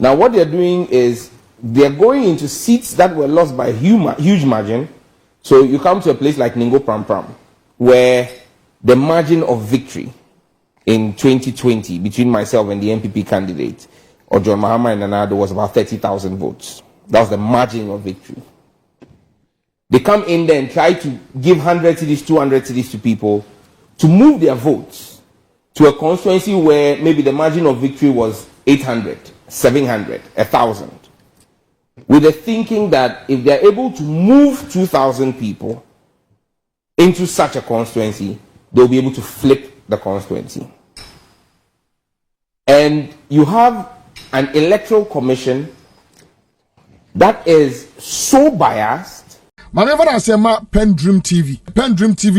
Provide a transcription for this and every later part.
Now, what they're doing is they're going into seats that were lost by huge margin. So you come to a place like Ningo Pram, where the margin of victory in 2020 between myself and the NPP candidate, or John Mahama and Nanado, was about 30,000 votes. That was the margin of victory. They come in there and try to give 100 cities, 200 cities to people to move their votes to a constituency where maybe the margin of victory was 800, 700, 1,000. With the thinking that if they're able to move 2,000 people into such a constituency, they'll be able to flip the constituency. And you have an electoral commission that is so biased. Manever I say ma PENDREAM TV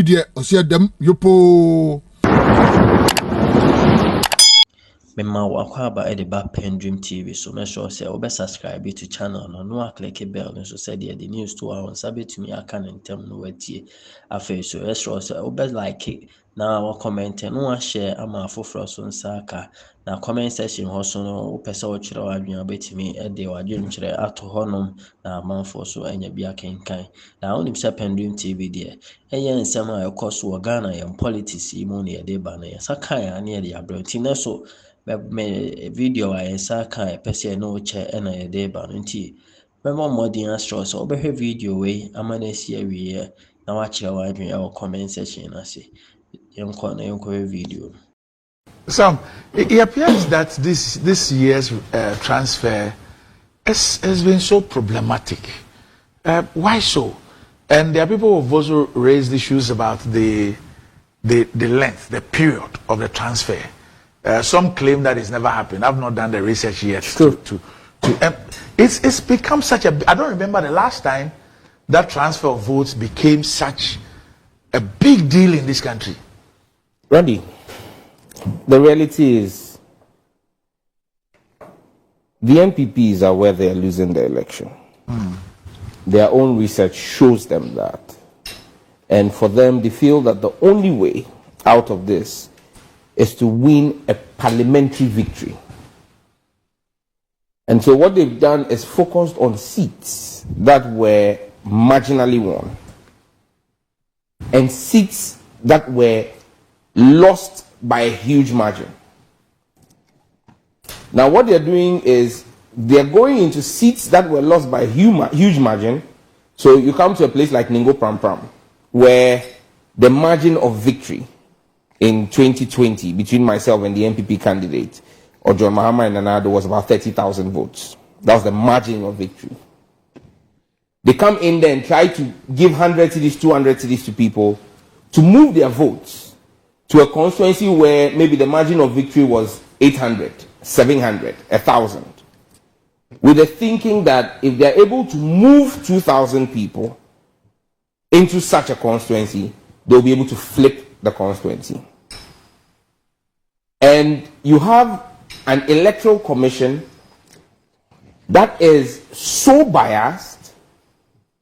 there, I see them yopo. Mema wakwaba e de ba PENDREAM TV, so make sure say obe subscribe to channel no click bell so say the news to our sabi to me aka ntem no watie afa so extra say obe like na wa comment no share ama afoforo so nsaka na comment section ho so no pese wo kire wa adwen abetimi e de wadwen kire ato honom na amanfo so anya bia kenkan na onim say PENDREAM TV there eye nsem a ekoso wo Ghana yam politics mu ne de ba na saka ya ne de abranti na so me video I saka pese no che na ye de ba nti me mo modern astro so obehwe video we amana si awie na wa kire wa adwen e comment section na se yenko video. So it appears that this year's transfer has been so problematic. Why so? And there are people who have also raised issues about the length, the period of the transfer. Some claim that it's never happened. I've not done the research yet. It's become such a. I don't remember the last time that transfer of votes became such a big deal in this country. Randy, the reality is the NPPs are where they are losing the election. Their own research shows them that. And for them, they feel that the only way out of this is to win a parliamentary victory. And so what they've done is focused on seats that were marginally won and seats that were lost by a huge margin. Now what they're doing is they're going into seats that were lost by a huge margin. So you come to a place like Ningo Pram, where the margin of victory in 2020 between myself and the NPP candidate, or John Mahama and Nanado, was about 30,000 votes. That was the margin of victory. They come in there and try to give 100 cities, 200 cities to people to move their votes to a constituency where maybe the margin of victory was 800, 700, 1,000. With the thinking that if they're able to move 2,000 people into such a constituency, they'll be able to flip the constituency. And you have an electoral commission that is so biased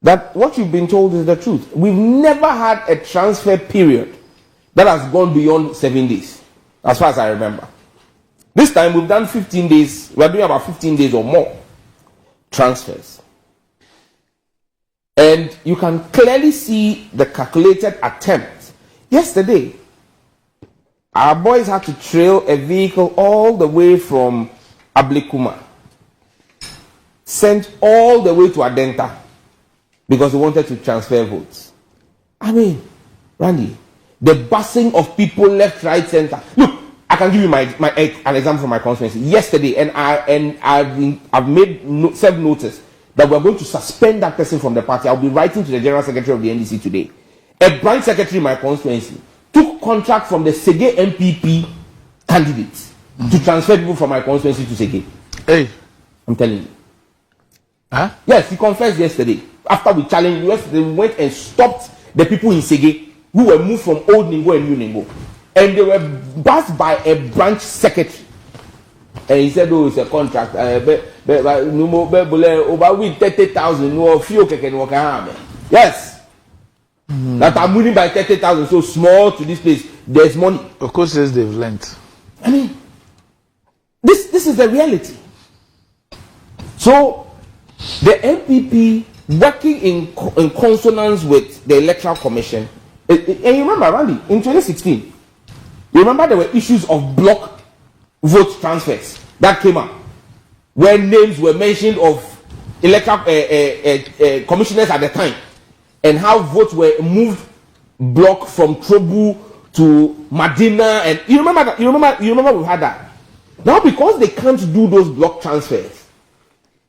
that what you've been told is the truth. We've never had a transfer period that has gone beyond 7 days, as far as I remember. This time we've done 15 days, we're doing about 15 days or more transfers. And you can clearly see the calculated attempt. Yesterday, our boys had to trail a vehicle all the way from Ablekuma, sent all the way to Adenta, because they wanted to transfer votes. I mean, Randy, the busing of people left, right, center. Look, I can give you an example from my constituency. Yesterday, and I've made served notice that we're going to suspend that person from the party. I'll be writing to the General Secretary of the NDC today. A branch secretary in my constituency took contract from the Sege NPP candidates to transfer people from my constituency to Sege. Hey, I'm telling you. Huh? Yes, he confessed yesterday. After we challenged US, they went and stopped the people in Sege who were moved from Old Ningo and New Ningo. And they were bussed by a branch secretary. And he said, oh, it's a contract. Over with 30,000, no few can walk around. Yes. That I'm winning by 30,000, so small to this place. There's money. Of course, yes, they've learned. I mean, this is the reality. So the NPP working in consonance with the Electoral Commission, and you remember, Randy, in 2016, you remember there were issues of block vote transfers that came up, where names were mentioned of electoral commissioners at the time, and how votes were moved block from Trobu to Medina, and you remember that? You remember we had that. Now, because they can't do those block transfers,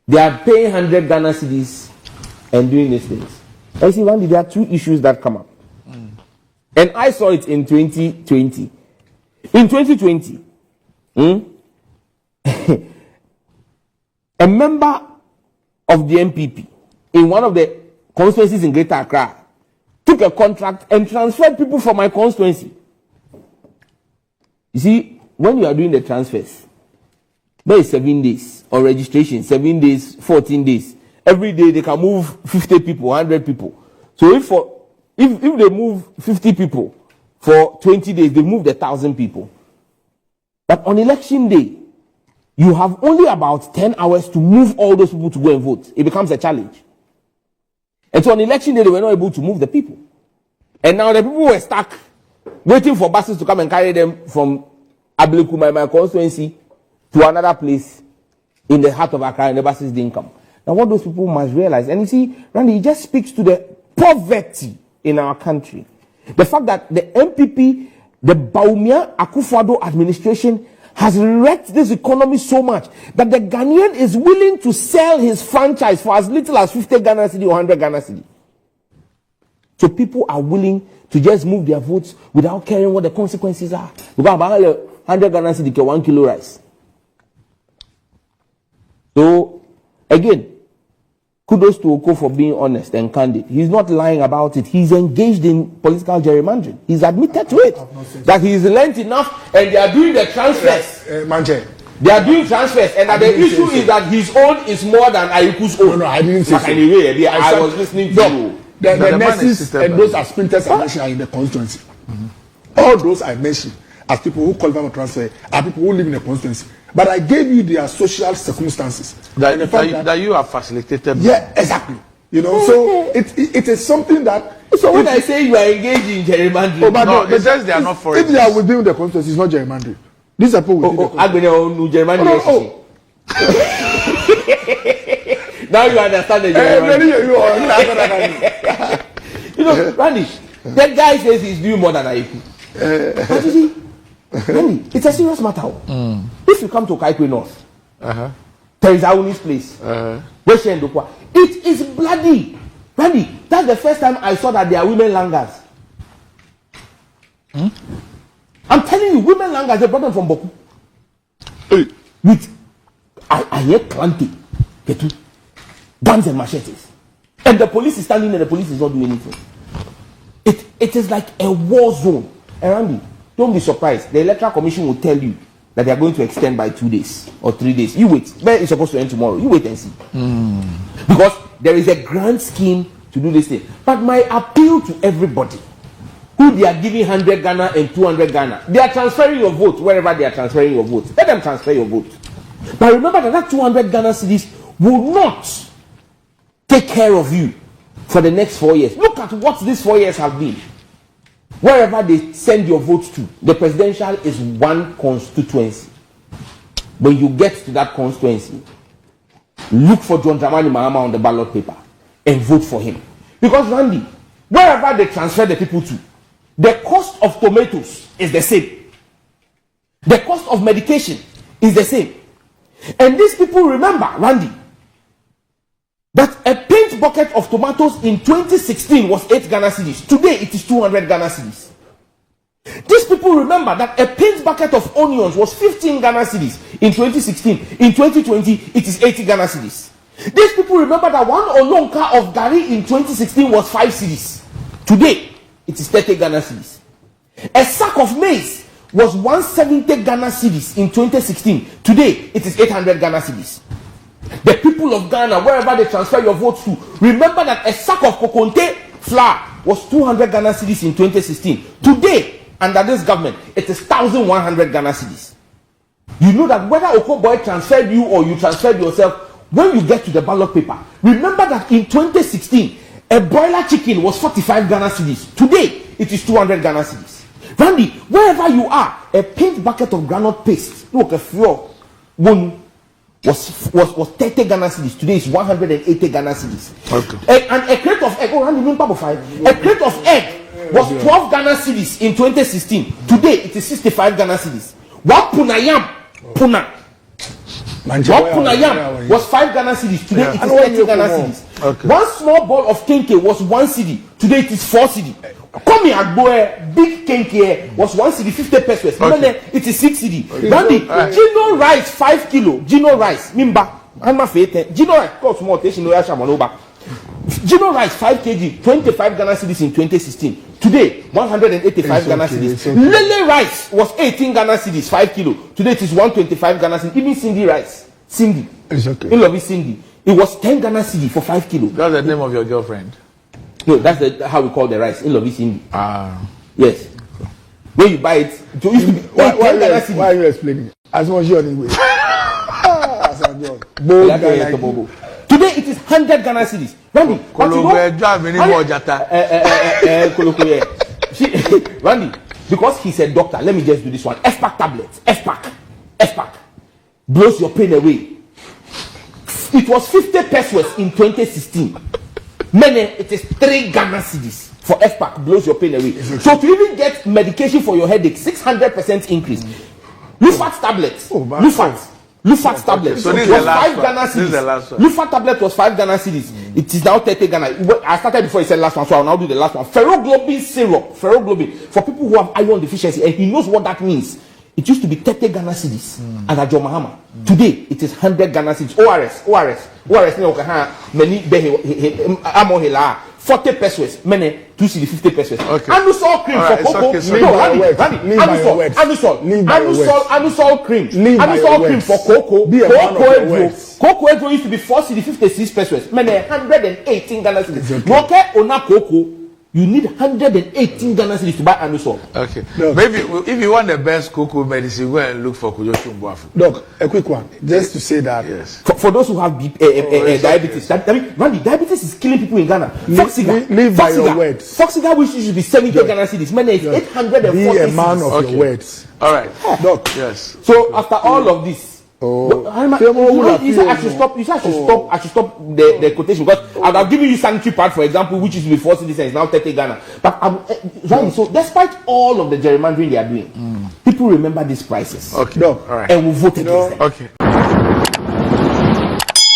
they are paying 100 Ghana cedis and doing these things. I see, Randy, there are two issues that come up. And I saw it in 2020. In 2020, a member of the NPP in one of the constituencies in Greater Accra took a contract and transferred people from my constituency. You see, when you are doing the transfers, there is 7 days on registration, 7 days, 14 days. Every day they can move 50 people, 100 people. So if they move 50 people for 20 days, they move 1,000 people. But on election day, you have only about 10 hours to move all those people to go and vote. It becomes a challenge. And so on election day, they were not able to move the people. And now the people were stuck waiting for buses to come and carry them from Abliku, my constituency, to another place in the heart of Accra, and the buses didn't come. Now what those people must realize, and you see, Randy, it just speaks to the poverty in our country. The fact that the NPP, the Bawumia Akufo-Addo administration, has wrecked this economy so much that the Ghanaian is willing to sell his franchise for as little as 50 Ghana cedi or 100 Ghana cedi. So people are willing to just move their votes without caring what the consequences are. Because 100 Ghana cedi get 1 kilo rice. So again, kudos to Oko for being honest and candid. He's not lying about it. He's engaged in political gerrymandering. He's admitted to it. That he's learned enough, and they are doing the transfers. They are doing transfers, and that the issue is that his own is more than Ayiku's own. No, I didn't say so. Anyway, I was listening to you. The nurses and those aspirants I mentioned are in the constituency. All those I mentioned as people who qualify for transfer are people who live in the constituency. But I gave you their social circumstances that you have facilitated. Yeah, exactly. You know, so it is something that. So when I say you are engaged in gerrymandering, no, it says they are not for it. If they are within the constituency, it's not gerrymandering. These are people within the constituency. Now you understand the gerrymandering. You know, Randy, that guy says he's doing more than Aiku. But you see, Randy, it's a serious matter. If you come to Kaikwe North, there is Auni's place. It is bloody. Randy, that's the first time I saw that there are women langars. I'm telling you, women langars, they brought them from Boku. With, I hear Klanti, Ketu, guns and machetes. And the police is standing there, the police is not doing anything. It is like a war zone. And Randy, don't be surprised. The Electoral Commission will tell you that they are going to extend by 2 days or 3 days. You wait. Where is supposed to end tomorrow? You wait and see. Because there is a grand scheme to do this thing. But my appeal to everybody who they are giving 100 Ghana and 200 Ghana, they are transferring your vote wherever they are transferring your vote. Let them transfer your vote. But remember that 200 Ghana cedis will not take care of you for the next 4 years. Look at what these 4 years have been. Wherever they send your votes to, the presidential is one constituency. When you get to that constituency, look for John Dramani Mahama on the ballot paper and vote for him. Because Randy, wherever they transfer the people to, the cost of tomatoes is the same. The cost of medication is the same. And these people remember, Randy, that a paint bucket of tomatoes in 2016 was 8 Ghana cedis. Today it is 200 Ghana cedis. These people remember that a paint bucket of onions was 15 Ghana cedis in 2016. In 2020 it is 80 Ghana cedis. These people remember that one olonka of gari in 2016 was 5 cedis. Today it is 30 Ghana cedis. A sack of maize was 170 Ghana cedis in 2016. Today it is 800 Ghana cedis. The people of Ghana, wherever they transfer your votes to, remember that a sack of kokonte flour was 200 Ghana cedis in 2016. Today, under this government, it is 1,100 Ghana cedis. You know that whether Okoboy transferred you or you transferred yourself, when you get to the ballot paper, remember that in 2016, a broiler chicken was 45 Ghana cedis. Today, it is 200 Ghana cedis. Randy, wherever you are, a pink bucket of groundnut paste, look, a floor, one was 30 Ghana cedis. Today is 180 Ghana cedis. Okay. And a crate of egg, oh, Randy, a crate of egg was 12 Ghana cedis in 2016. Today, it is 65 Ghana cedis. One puna yam, puna. One puna yam was 5 Ghana cedis. Today, it is 30 Ghana cedis. Okay. One small ball of kenke was 1 cedi. Today, it is 4 cedi. Come here, boy. Big kenke was 1 cedi, 50 pesos. Okay. It is 6 cedi. Randy, Gino rice 5 kilo. Gino rice, mimba. I'm a fete. Gino rice cost more. Gino rice 5 kg, 25 Ghana cedis in 2016. Today, 185 Ghana cedis. Lele rice was 18 Ghana cedis, 5 kilo. Today it is 125 Ghana cedis. Even Cindy rice, Cindy, it's okay. In love with Cindy, it was 10 Ghana cedis for 5 kilo. That's the name of your girlfriend? No, that's how we call the rice. In love with Cindy. Yes. When you buy it, it used to be why are you explaining? As much as anyway. Today it is 100 Ghana cedis. Randy, Randy, because he's a doctor, let me just do this one. F-pack tablets. F-pack. Blows your pain away. It was 50 pesos in 2016. Many, it is 3 Ghana cedis for F-pack. Blows your pain away. So to even get medication for your headache, 600% increase. Lufat tablets. Lufat tablet so was 5 Ghana cedis. Lufat tablet was 5 Ghana cedis. It is now 30 Ghana. I started before he said last one, so I'll now do the last one. Ferroglobin syrup. Ferroglobin for people who have iron deficiency, and he knows what that means. It used to be 30 Ghana cedis at Ajo Mahama. Today it is 100 Ghana cedis. ORS. Many 40 pesos. Many 2 cedi 50 pesos. Okay. Anusol cream for cocoa. Anusol cream. Anusol cream for cocoa. Cocoa Edro used to be 4 cedi 56 pesos. Many 118 Ghana cedis. Okay, ona cocoa. You need 118 Ghana cedis to buy Anusol. Okay. No. Maybe if you want the best cocoa medicine, go and look for Kujoshun Boafu. Doc, a quick one. Just to say that. Yes. For those who have diabetes. I mean, Randy, diabetes is killing people in Ghana. Live by your words. Foxiga, which used to be 70 Ghana cedis. Man, it's 840 Be a man of your words. All right. Doc. Yes. So after all of this, you said I should stop the quotation because I would have given you sanitary pad, for example, which is before citizens now 30 Ghana. But so despite all of the gerrymandering they are doing, people remember these prices. Okay. All right. And will vote against them. Okay.